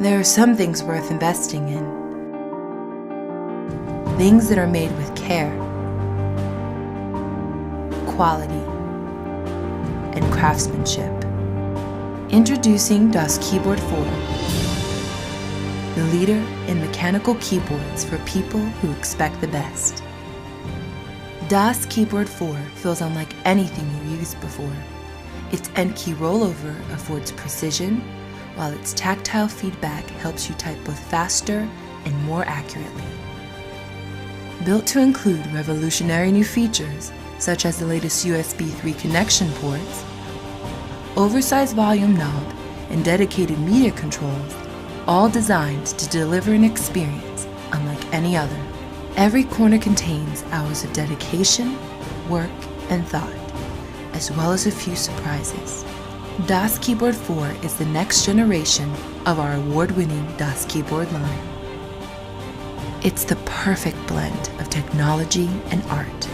There are some things worth investing in. Things that are made with care, quality, and craftsmanship. Introducing DASK Keyboard 4, the leader in mechanical keyboards for people who expect the best. DASK Keyboard 4 feels unlike anything you used before. Its end key rollover affords precision, while its tactile feedback helps you type both faster and more accurately. Built to include revolutionary new features, such as the latest USB 3 connection ports, oversized volume knob, and dedicated media controls, all designed to deliver an experience unlike any other. Every corner contains hours of dedication, work, and thought, as well as a few surprises. DASK Keyboard 4 is the next generation of our award-winning DASK keyboard line. It's the perfect blend of technology and art.